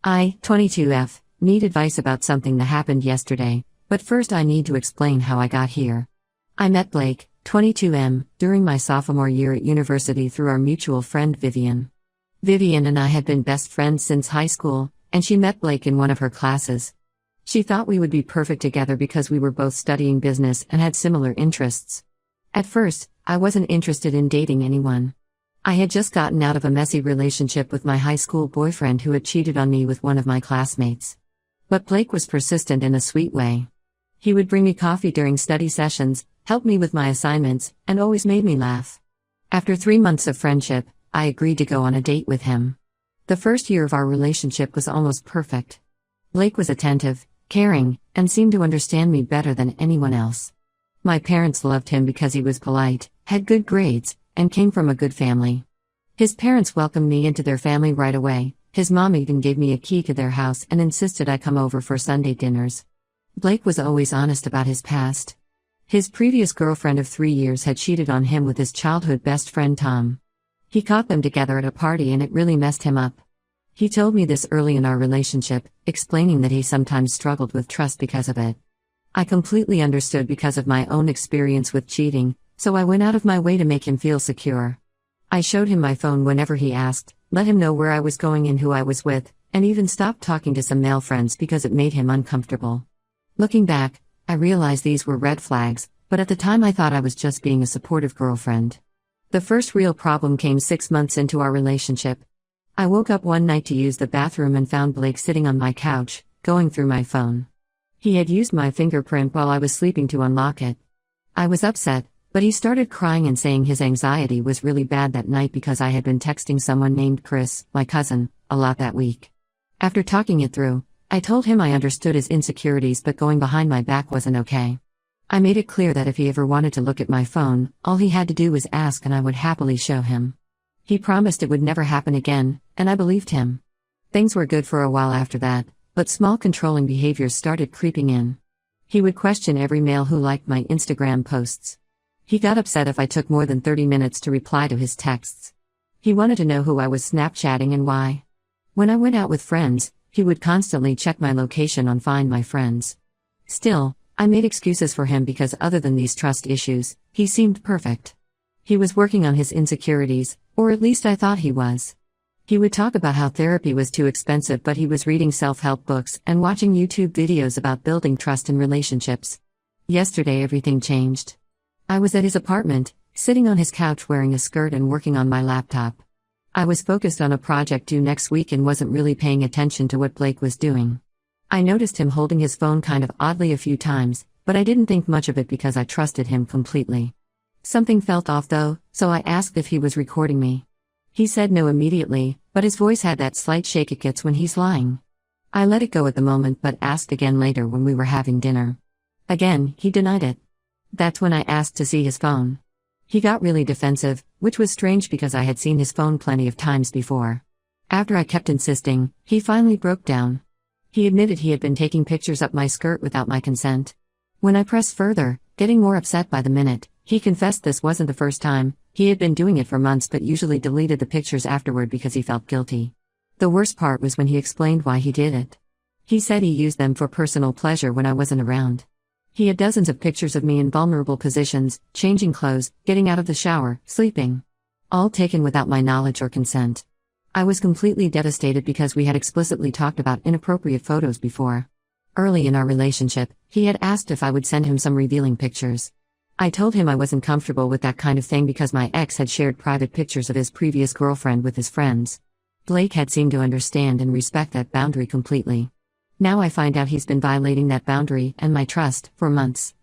I, 22F, need advice about something that happened yesterday, but first I need to explain how I got here. I met Blake, 22M, during my sophomore year at university through our mutual friend Vivian. Vivian and I had been best friends since high school, and she met Blake in one of her classes. She thought we would be perfect together because we were both studying business and had similar interests. At first, I wasn't interested in dating anyone. I had just gotten out of a messy relationship with my high school boyfriend who had cheated on me with one of my classmates. But Blake was persistent in a sweet way. He would bring me coffee during study sessions, help me with my assignments, and always made me laugh. After 3 months of friendship, I agreed to go on a date with him. The first year of our relationship was almost perfect. Blake was attentive, caring, and seemed to understand me better than anyone else. My parents loved him because he was polite, had good grades, and came from a good family. His parents welcomed me into their family right away. His mom even gave me a key to their house and insisted I come over for Sunday dinners. Blake was always honest about his past. His previous girlfriend of 3 years had cheated on him with his childhood best friend Tom. He caught them together at a party and it really messed him up. He told me this early in our relationship, explaining that he sometimes struggled with trust because of it. I completely understood because of my own experience with cheating, so I went out of my way to make him feel secure. I showed him my phone whenever he asked, let him know where I was going and who I was with, and even stopped talking to some male friends because it made him uncomfortable. Looking back, I realized these were red flags, but at the time I thought I was just being a supportive girlfriend. The first real problem came 6 months into our relationship. I woke up one night to use the bathroom and found Blake sitting on my couch, going through my phone. He had used my fingerprint while I was sleeping to unlock it. I was upset, but he started crying and saying his anxiety was really bad that night because I had been texting someone named Chris, my cousin, a lot that week. After talking it through, I told him I understood his insecurities but going behind my back wasn't okay. I made it clear that if he ever wanted to look at my phone, all he had to do was ask and I would happily show him. He promised it would never happen again, and I believed him. Things were good for a while after that, but small controlling behaviors started creeping in. He would question every male who liked my Instagram posts. He got upset if I took more than 30 minutes to reply to his texts. He wanted to know who I was Snapchatting and why. When I went out with friends, he would constantly check my location on Find My Friends. Still, I made excuses for him because other than these trust issues, he seemed perfect. He was working on his insecurities, or at least I thought he was. He would talk about how therapy was too expensive but he was reading self-help books and watching YouTube videos about building trust in relationships. Yesterday everything changed. I was at his apartment, sitting on his couch wearing a skirt and working on my laptop. I was focused on a project due next week and wasn't really paying attention to what Blake was doing. I noticed him holding his phone kind of oddly a few times, but I didn't think much of it because I trusted him completely. Something felt off though, so I asked if he was recording me. He said no immediately, but his voice had that slight shake it gets when he's lying. I let it go at the moment but asked again later when we were having dinner. Again, he denied it. That's when I asked to see his phone. He got really defensive, which was strange because I had seen his phone plenty of times before. After I kept insisting, he finally broke down. He admitted he had been taking pictures up my skirt without my consent. When I pressed further, getting more upset by the minute, he confessed this wasn't the first time. He had been doing it for months but usually deleted the pictures afterward because he felt guilty. The worst part was when he explained why he did it. He said he used them for personal pleasure when I wasn't around. He had dozens of pictures of me in vulnerable positions, changing clothes, getting out of the shower, sleeping. All taken without my knowledge or consent. I was completely devastated because we had explicitly talked about inappropriate photos before. Early in our relationship, he had asked if I would send him some revealing pictures. I told him I wasn't comfortable with that kind of thing because my ex had shared private pictures of his previous girlfriend with his friends. Blake had seemed to understand and respect that boundary completely. Now I find out he's been violating that boundary and my trust for months.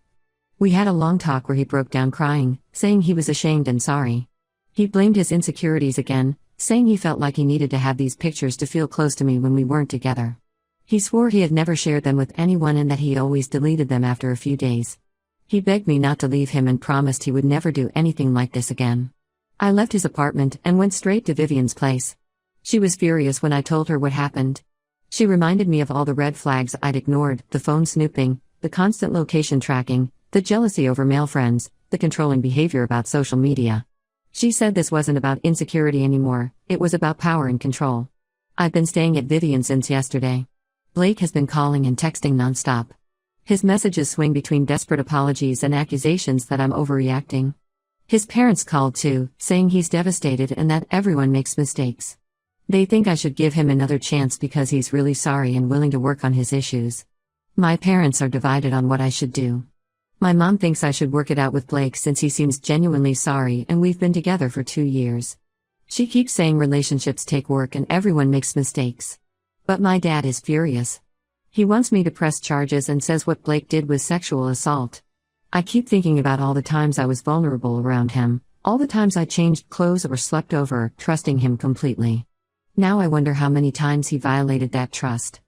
We had a long talk where he broke down crying, saying he was ashamed and sorry. He blamed his insecurities again, saying he felt like he needed to have these pictures to feel close to me when we weren't together. He swore he had never shared them with anyone and that he always deleted them after a few days. He begged me not to leave him and promised he would never do anything like this again. I left his apartment and went straight to Vivian's place. She was furious when I told her what happened. She reminded me of all the red flags I'd ignored, the phone snooping, the constant location tracking, the jealousy over male friends, the controlling behavior about social media. She said this wasn't about insecurity anymore, it was about power and control. I've been staying at Vivian since yesterday. Blake has been calling and texting nonstop. His messages swing between desperate apologies and accusations that I'm overreacting. His parents called too, saying he's devastated and that everyone makes mistakes. They think I should give him another chance because he's really sorry and willing to work on his issues. My parents are divided on what I should do. My mom thinks I should work it out with Blake since he seems genuinely sorry and we've been together for 2 years. She keeps saying relationships take work and everyone makes mistakes. But my dad is furious. He wants me to press charges and says what Blake did was sexual assault. I keep thinking about all the times I was vulnerable around him, all the times I changed clothes or slept over, trusting him completely. Now I wonder how many times he violated that trust.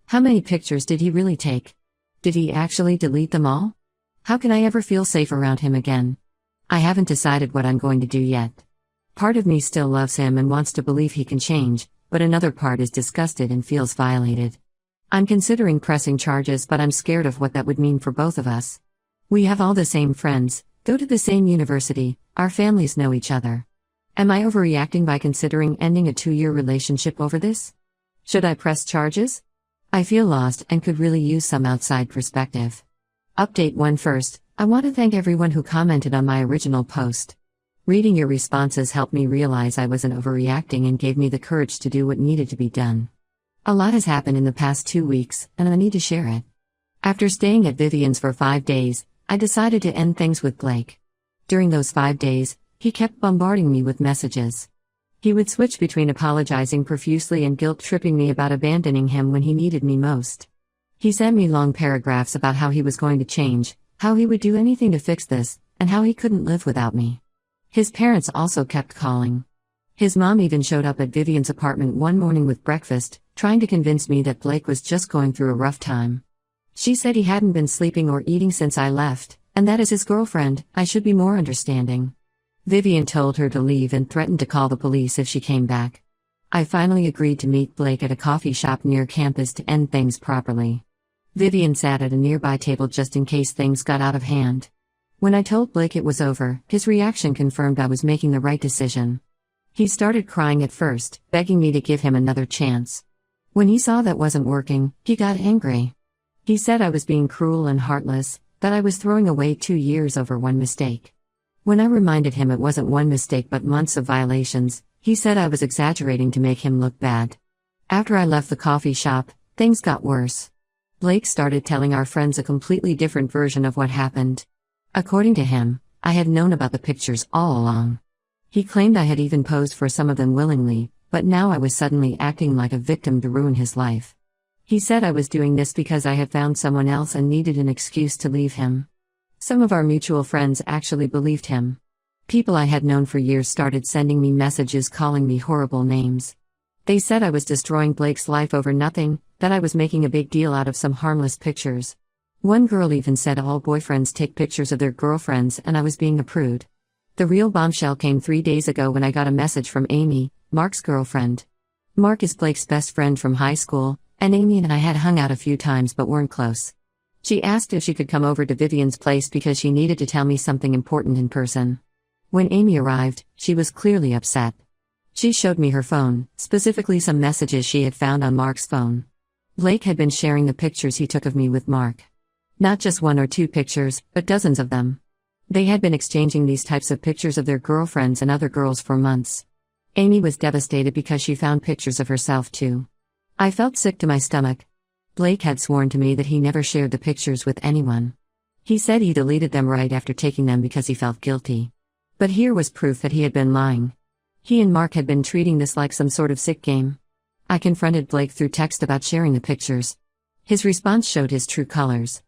How many pictures did he really take? Did he actually delete them all? How can I ever feel safe around him again? I haven't decided what I'm going to do yet. Part of me still loves him and wants to believe he can change, but another part is disgusted and feels violated. I'm considering pressing charges, but I'm scared of what that would mean for both of us. We have all the same friends, go to the same university, our families know each other. Am I overreacting by considering ending a 2-year relationship over this? Should I press charges? I feel lost and could really use some outside perspective. Update 1 first, I want to thank everyone who commented on my original post. Reading your responses helped me realize I wasn't overreacting and gave me the courage to do what needed to be done. A lot has happened in the past 2 weeks, and I need to share it. After staying at Vivian's for 5 days, I decided to end things with Blake. During those 5 days, he kept bombarding me with messages. He would switch between apologizing profusely and guilt-tripping me about abandoning him when he needed me most. He sent me long paragraphs about how he was going to change, how he would do anything to fix this, and how he couldn't live without me. His parents also kept calling. His mom even showed up at Vivian's apartment one morning with breakfast, trying to convince me that Blake was just going through a rough time. She said he hadn't been sleeping or eating since I left, and that as his girlfriend, I should be more understanding. Vivian told her to leave and threatened to call the police if she came back. I finally agreed to meet Blake at a coffee shop near campus to end things properly. Vivian sat at a nearby table just in case things got out of hand. When I told Blake it was over, his reaction confirmed I was making the right decision. He started crying at first, begging me to give him another chance. When he saw that wasn't working, he got angry. He said I was being cruel and heartless, that I was throwing away 2 years over one mistake. When I reminded him it wasn't one mistake but months of violations, he said I was exaggerating to make him look bad. After I left the coffee shop, things got worse. Blake started telling our friends a completely different version of what happened. According to him, I had known about the pictures all along. He claimed I had even posed for some of them willingly, but now I was suddenly acting like a victim to ruin his life. He said I was doing this because I had found someone else and needed an excuse to leave him. Some of our mutual friends actually believed him. People I had known for years started sending me messages calling me horrible names. They said I was destroying Blake's life over nothing, that I was making a big deal out of some harmless pictures. One girl even said all boyfriends take pictures of their girlfriends and I was being a prude. The real bombshell came 3 days ago when I got a message from Amy, Mark's girlfriend. Mark is Blake's best friend from high school, and Amy and I had hung out a few times but weren't close. She asked if she could come over to Vivian's place because she needed to tell me something important in person. When Amy arrived, she was clearly upset. She showed me her phone, specifically some messages she had found on Mark's phone. Blake had been sharing the pictures he took of me with Mark. Not just 1 or 2 pictures, but dozens of them. They had been exchanging these types of pictures of their girlfriends and other girls for months. Amy was devastated because she found pictures of herself too. I felt sick to my stomach. Blake had sworn to me that he never shared the pictures with anyone. He said he deleted them right after taking them because he felt guilty. But here was proof that he had been lying. He and Mark had been treating this like some sort of sick game. I confronted Blake through text about sharing the pictures. His response showed his true colors.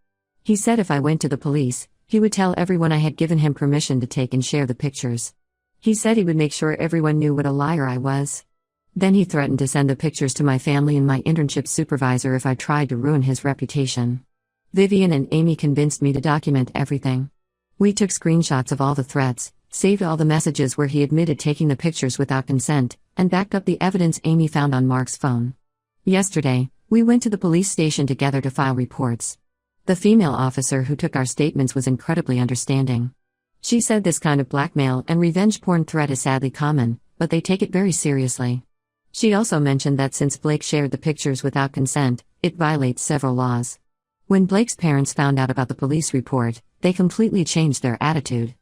He said if I went to the police, he would tell everyone I had given him permission to take and share the pictures. He said he would make sure everyone knew what a liar I was. Then he threatened to send the pictures to my family and my internship supervisor if I tried to ruin his reputation. Vivian and Amy convinced me to document everything. We took screenshots of all the threats, saved all the messages where he admitted taking the pictures without consent, and backed up the evidence Amy found on Mark's phone. Yesterday, we went to the police station together to file reports. The female officer who took our statements was incredibly understanding. She said this kind of blackmail and revenge porn threat is sadly common, but they take it very seriously. She also mentioned that since Blake shared the pictures without consent, it violates several laws. When Blake's parents found out about the police report, they completely changed their attitude.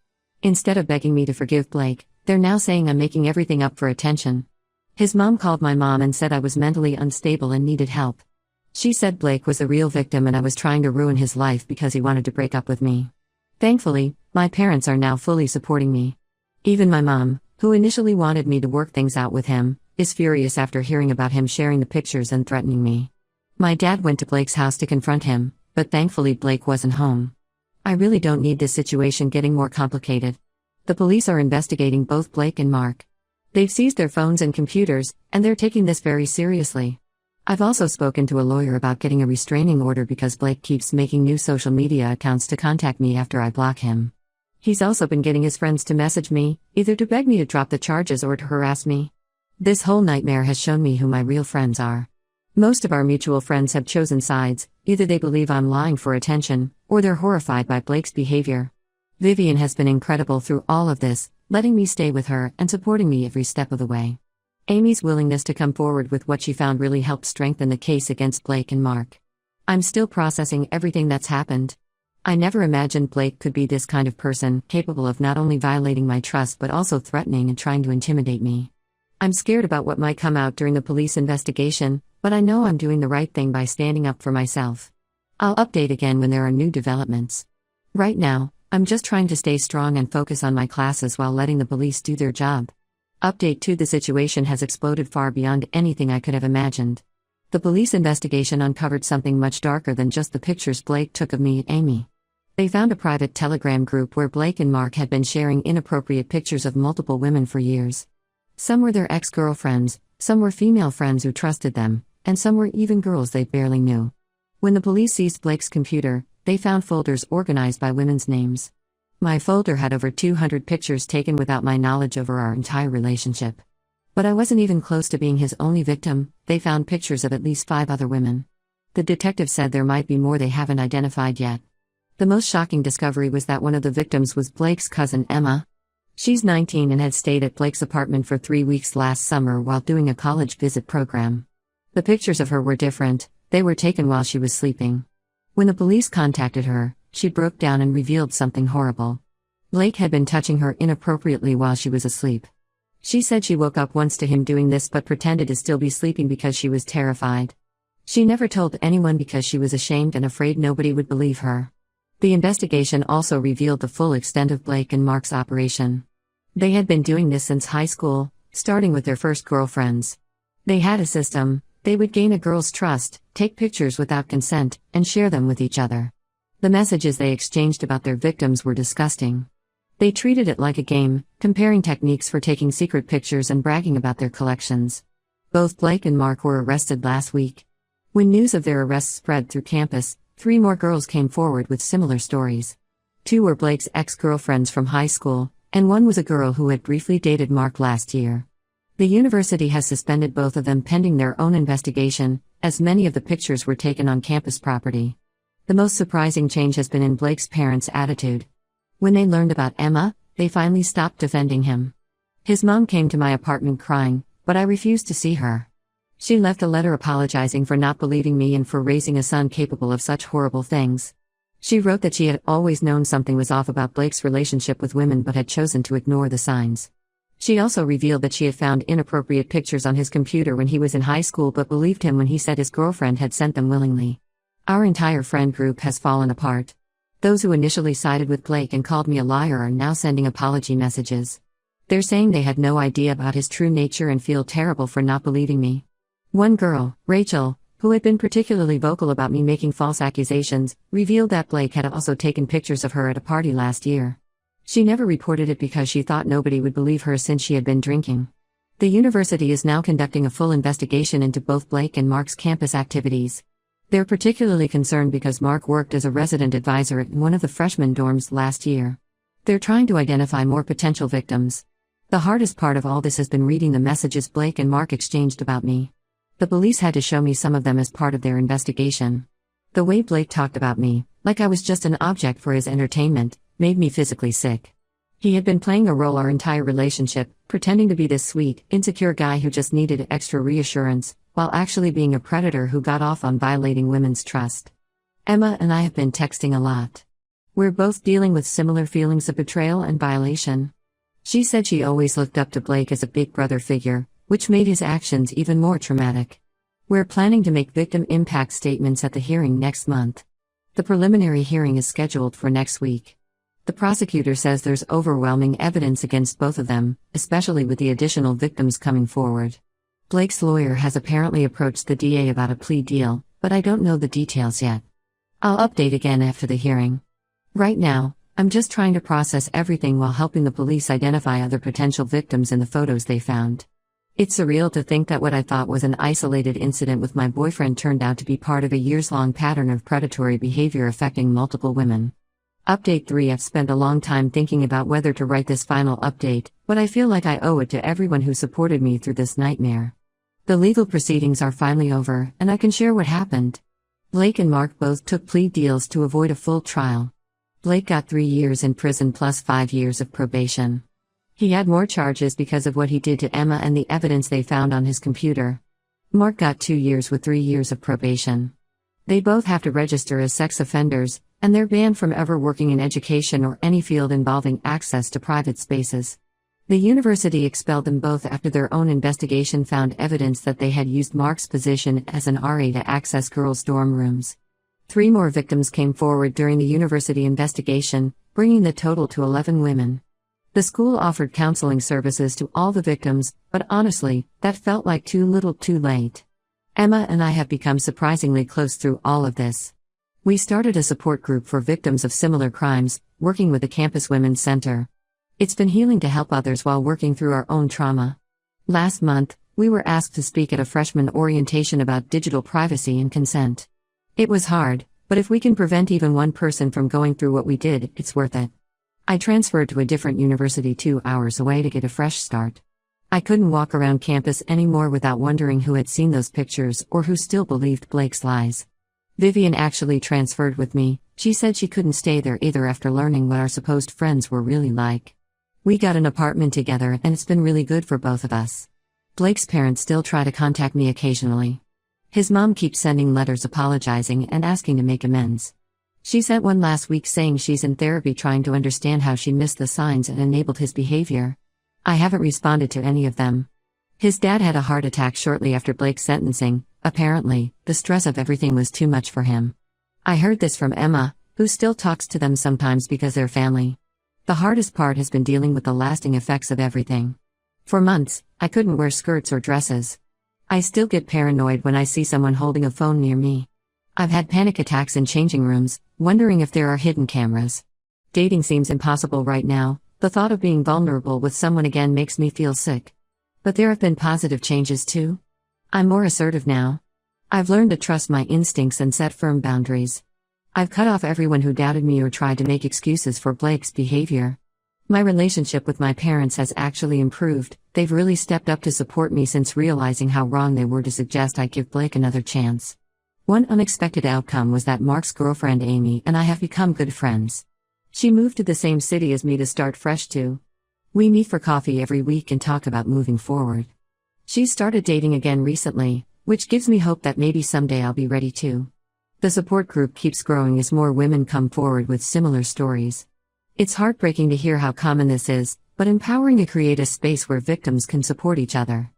Instead of begging me to forgive Blake, they're now saying I'm making everything up for attention. His mom called my mom and said I was mentally unstable and needed help. She said Blake was the real victim and I was trying to ruin his life because he wanted to break up with me. Thankfully, my parents are now fully supporting me. Even my mom, who initially wanted me to work things out with him, is furious after hearing about him sharing the pictures and threatening me. My dad went to Blake's house to confront him, but thankfully Blake wasn't home. I really don't need this situation getting more complicated. The police are investigating both Blake and Mark. They've seized their phones and computers, and they're taking this very seriously. I've also spoken to a lawyer about getting a restraining order because Blake keeps making new social media accounts to contact me after I block him. He's also been getting his friends to message me, either to beg me to drop the charges or to harass me. This whole nightmare has shown me who my real friends are. Most of our mutual friends have chosen sides, either they believe I'm lying for attention, or they're horrified by Blake's behavior. Vivian has been incredible through all of this, letting me stay with her and supporting me every step of the way. Amy's willingness to come forward with what she found really helped strengthen the case against Blake and Mark. I'm still processing everything that's happened. I never imagined Blake could be this kind of person, capable of not only violating my trust but also threatening and trying to intimidate me. I'm scared about what might come out during the police investigation, but I know I'm doing the right thing by standing up for myself. I'll update again when there are new developments. Right now, I'm just trying to stay strong and focus on my classes while letting the police do their job. Update 2: The situation has exploded far beyond anything I could have imagined. The police investigation uncovered something much darker than just the pictures Blake took of me and Amy. They found a private Telegram group where Blake and Mark had been sharing inappropriate pictures of multiple women for years. Some were their ex-girlfriends, some were female friends who trusted them, and some were even girls they barely knew. When the police seized Blake's computer, they found folders organized by women's names. My folder had over 200 pictures taken without my knowledge over our entire relationship. But I wasn't even close to being his only victim. They found pictures of at least 5 other women. The detective said there might be more they haven't identified yet. The most shocking discovery was that one of the victims was Blake's cousin Emma. She's 19 and had stayed at Blake's apartment for 3 weeks last summer while doing a college visit program. The pictures of her were different. They were taken while she was sleeping. When the police contacted her, she broke down and revealed something horrible. Blake had been touching her inappropriately while she was asleep. She said she woke up once to him doing this but pretended to still be sleeping because she was terrified. She never told anyone because she was ashamed and afraid nobody would believe her. The investigation also revealed the full extent of Blake and Mark's operation. They had been doing this since high school, starting with their first girlfriends. They had a system. They would gain a girl's trust, take pictures without consent, and share them with each other. The messages they exchanged about their victims were disgusting. They treated it like a game, comparing techniques for taking secret pictures and bragging about their collections. Both Blake and Mark were arrested last week. When news of their arrests spread through campus, 3 more girls came forward with similar stories. 2 were Blake's ex-girlfriends from high school, and 1 was a girl who had briefly dated Mark last year. The university has suspended both of them pending their own investigation, as many of the pictures were taken on campus property. The most surprising change has been in Blake's parents' attitude. When they learned about Emma, they finally stopped defending him. His mom came to my apartment crying, but I refused to see her. She left a letter apologizing for not believing me and for raising a son capable of such horrible things. She wrote that she had always known something was off about Blake's relationship with women but had chosen to ignore the signs. She also revealed that she had found inappropriate pictures on his computer when he was in high school but believed him when he said his girlfriend had sent them willingly. Our entire friend group has fallen apart. Those who initially sided with Blake and called me a liar are now sending apology messages. They're saying they had no idea about his true nature and feel terrible for not believing me. One girl, Rachel, who had been particularly vocal about me making false accusations, revealed that Blake had also taken pictures of her at a party last year. She never reported it because she thought nobody would believe her since she had been drinking. The university is now conducting a full investigation into both Blake and Mark's campus activities. They're particularly concerned because Mark worked as a resident advisor at one of the freshman dorms last year. They're trying to identify more potential victims. The hardest part of all this has been reading the messages Blake and Mark exchanged about me. The police had to show me some of them as part of their investigation. The way Blake talked about me, like I was just an object for his entertainment, made me physically sick. He had been playing a role our entire relationship, pretending to be this sweet, insecure guy who just needed extra reassurance, while actually being a predator who got off on violating women's trust. Emma and I have been texting a lot. We're both dealing with similar feelings of betrayal and violation. She said she always looked up to Blake as a big brother figure, which made his actions even more traumatic. We're planning to make victim impact statements at the hearing next month. The preliminary hearing is scheduled for next week. The prosecutor says there's overwhelming evidence against both of them, especially with the additional victims coming forward. Blake's lawyer has apparently approached the DA about a plea deal, but I don't know the details yet. I'll update again after the hearing. Right now, I'm just trying to process everything while helping the police identify other potential victims in the photos they found. It's surreal to think that what I thought was an isolated incident with my boyfriend turned out to be part of a years-long pattern of predatory behavior affecting multiple women. Update 3. I've spent a long time thinking about whether to write this final update, but I feel like I owe it to everyone who supported me through this nightmare. The legal proceedings are finally over, and I can share what happened. Blake and Mark both took plea deals to avoid a full trial. Blake got 3 years in prison plus 5 years of probation. He had more charges because of what he did to Emma and the evidence they found on his computer. Mark got 2 years with 3 years of probation. They both have to register as sex offenders, and they're banned from ever working in education or any field involving access to private spaces. The university expelled them both after their own investigation found evidence that they had used Mark's position as an RA to access girls' dorm rooms. 3 more victims came forward during the university investigation, bringing the total to 11 women. The school offered counseling services to all the victims, but honestly, that felt like too little too late. Emma and I have become surprisingly close through all of this. We started a support group for victims of similar crimes, working with the Campus Women's Center. It's been healing to help others while working through our own trauma. Last month, we were asked to speak at a freshman orientation about digital privacy and consent. It was hard, but if we can prevent even one person from going through what we did, it's worth it. I transferred to a different university 2 hours away to get a fresh start. I couldn't walk around campus anymore without wondering who had seen those pictures or who still believed Blake's lies. Vivian actually transferred with me. She said she couldn't stay there either after learning what our supposed friends were really like. We got an apartment together and it's been really good for both of us. Blake's parents still try to contact me occasionally. His mom keeps sending letters apologizing and asking to make amends. She sent one last week saying she's in therapy trying to understand how she missed the signs and enabled his behavior. I haven't responded to any of them. His dad had a heart attack shortly after Blake's sentencing. Apparently, the stress of everything was too much for him. I heard this from Emma, who still talks to them sometimes because they're family. The hardest part has been dealing with the lasting effects of everything. For months, I couldn't wear skirts or dresses. I still get paranoid when I see someone holding a phone near me. I've had panic attacks in changing rooms, wondering if there are hidden cameras. Dating seems impossible right now. The thought of being vulnerable with someone again makes me feel sick. But there have been positive changes too. I'm more assertive now. I've learned to trust my instincts and set firm boundaries. I've cut off everyone who doubted me or tried to make excuses for Blake's behavior. My relationship with my parents has actually improved. They've really stepped up to support me since realizing how wrong they were to suggest I give Blake another chance. One unexpected outcome was that Mark's girlfriend Amy and I have become good friends. She moved to the same city as me to start fresh too. We meet for coffee every week and talk about moving forward. She's started dating again recently, which gives me hope that maybe someday I'll be ready too. The support group keeps growing as more women come forward with similar stories. It's heartbreaking to hear how common this is, but empowering to create a space where victims can support each other.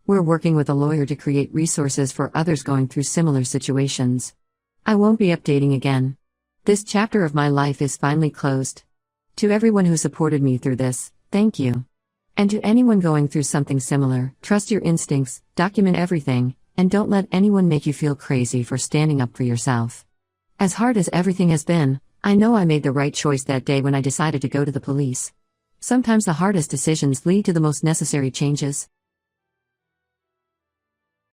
We're working with a lawyer to create resources for others going through similar situations. I won't be updating again. This chapter of my life is finally closed. To everyone who supported me through this, thank you. And to anyone going through something similar, trust your instincts, document everything, and don't let anyone make you feel crazy for standing up for yourself. As hard as everything has been, I know I made the right choice that day when I decided to go to the police. Sometimes the hardest decisions lead to the most necessary changes.